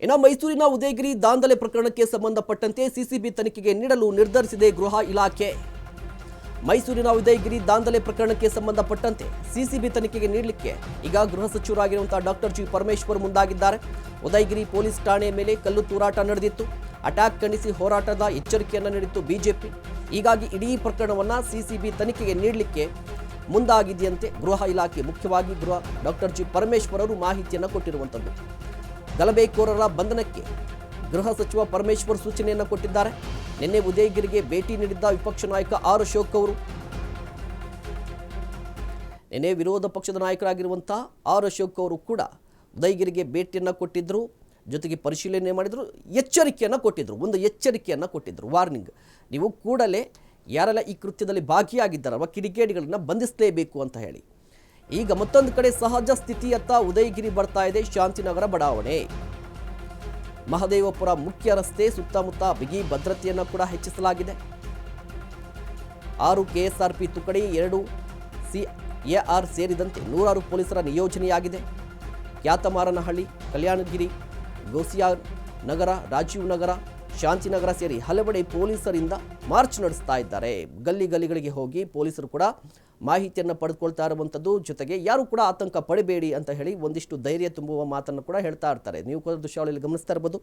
ಇನ್ನು ಮೈಸೂರಿನ ಉದಯಗಿರಿ ದಾಂಧಲೆ ಪ್ರಕರಣಕ್ಕೆ ಸಂಬಂಧಪಟ್ಟಂತೆ ಸಿಸಿಬಿ ತನಿಖೆಗೆ ನೀಡಲು ನಿರ್ಧರಿಸಿದೆ ಗೃಹ ಇಲಾಖೆ. ಮೈಸೂರಿನ ಉದಯಗಿರಿ ದಾಂಧಲೆ ಪ್ರಕರಣಕ್ಕೆ ಸಂಬಂಧಪಟ್ಟಂತೆ ಸಿಸಿಬಿ ತನಿಖೆಗೆ ನೀಡಲಿಕ್ಕೆ ಈಗ ಗೃಹ ಸಚಿವರಾಗಿರುವಂತಹ ಡಾಕ್ಟರ್ ಜಿ ಪರಮೇಶ್ವರ್ ಮುಂದಾಗಿದ್ದಾರೆ. ಉದಯಗಿರಿ ಪೊಲೀಸ್ ಠಾಣೆ ಮೇಲೆ ಕಲ್ಲು ತೂರಾಟ ನಡೆದಿತ್ತು. ಅಟ್ಯಾಕ್ ಖಂಡಿಸಿ ಹೋರಾಟದ ಎಚ್ಚರಿಕೆಯನ್ನು ನೀಡಿತ್ತು ಬಿಜೆಪಿ. ಹೀಗಾಗಿ ಇಡೀ ಪ್ರಕರಣವನ್ನು ಸಿಸಿಬಿ ತನಿಖೆಗೆ ನೀಡಲಿಕ್ಕೆ ಮುಂದಾಗಿದೆಯಂತೆ ಗೃಹ ಇಲಾಖೆ. ಮುಖ್ಯವಾಗಿ ಡಾಕ್ಟರ್ ಜಿ ಪರಮೇಶ್ವರ್ ಅವರು ಮಾಹಿತಿಯನ್ನು ಕೊಟ್ಟಿರುವಂಥದ್ದು. ಗಲಭೆಕೋರರ ಬಂಧನಕ್ಕೆ ಗೃಹ ಸಚಿವ ಪರಮೇಶ್ವರ್ ಸೂಚನೆಯನ್ನು ಕೊಟ್ಟಿದ್ದಾರೆ. ನಿನ್ನೆ ಉದಯಗಿರಿಗೆ ಭೇಟಿ ನೀಡಿದ್ದ ವಿಪಕ್ಷ ನಾಯಕ ಆರ್ ಅಶೋಕ್ ಅವರು ನಿನ್ನೆ ವಿರೋಧ ಪಕ್ಷದ ನಾಯಕರಾಗಿರುವಂತಹ ಆರ್ ಅಶೋಕ್ ಅವರು ಕೂಡ ಉದಯಗಿರಿಗೆ ಭೇಟಿಯನ್ನು ಕೊಟ್ಟಿದ್ದರು. ಜೊತೆಗೆ ಪರಿಶೀಲನೆ ಮಾಡಿದರು, ಎಚ್ಚರಿಕೆಯನ್ನು ಕೊಟ್ಟಿದ್ದರು. ಒಂದು ಎಚ್ಚರಿಕೆಯನ್ನು ಕೊಟ್ಟಿದ್ದರು, ವಾರ್ನಿಂಗ್. ನೀವು ಕೂಡಲೇ ಯಾರೆಲ್ಲ ಈ ಕೃತ್ಯದಲ್ಲಿ ಭಾಗಿಯಾಗಿದ್ದಾರಲ್ವ ಕಿಡಿಗೇಡಿಗಳನ್ನು ಬಂಧಿಸಲೇಬೇಕು ಅಂತ ಹೇಳಿ. ಈಗ ಮತ್ತೊಂದು ಕಡೆ ಸಹಜ ಸ್ಥಿತಿಯತ್ತ ಉದಯಗಿರಿ ಬರ್ತಾ ಇದೆ. ಶಾಂತಿನಗರ ಬಡಾವಣೆ, ಮಹದೇವಪುರ ಮುಖ್ಯ ರಸ್ತೆ ಸುತ್ತಮುತ್ತ ಬಿಗಿ ಭದ್ರತೆಯನ್ನು ಕೂಡ ಹೆಚ್ಚಿಸಲಾಗಿದೆ. 6 ಕೆಎಸ್ಆರ್ಪಿ ತುಕಡಿ, 2 CAR ಸೇರಿದಂತೆ 100 ಪೊಲೀಸರ ನಿಯೋಜನೆಯಾಗಿದೆ. ಕ್ಯಾತಮಾರನಹಳ್ಳಿ, ಕಲ್ಯಾಣಗಿರಿ, ಗೋಸಿಯಾರ್ ನಗರ, ರಾಜೀವ್ ನಗರ, ಶಾಂತಿನಗರ ಸೇರಿ ಹಲವೆಡೆ ಪೊಲೀಸರಿಂದ ಮಾರ್ಚ್ ನಡೆಸ್ತಾ ಇದ್ದಾರೆ. ಗಲ್ಲಿಗಳಿಗೆ ಹೋಗಿ ಪೊಲೀಸರು ಕೂಡ ಮಾಹಿತಿಯನ್ನು ಪಡೆದುಕೊಳ್ತಾ ಇರುವಂಥದ್ದು. ಜೊತೆಗೆ ಯಾರು ಕೂಡ ಆತಂಕ ಪಡಬೇಡಿ ಅಂತ ಹೇಳಿ ಒಂದಿಷ್ಟು ಧೈರ್ಯ ತುಂಬುವ ಮಾತನ್ನು ಕೂಡ ಹೇಳ್ತಾ ಇರ್ತಾರೆ. ನೀವು ಕೂಡ ದೃಶ್ಯಾವಳಿಯಲ್ಲಿ ಗಮನಿಸ್ತಾ ಇರ್ಬೋದು.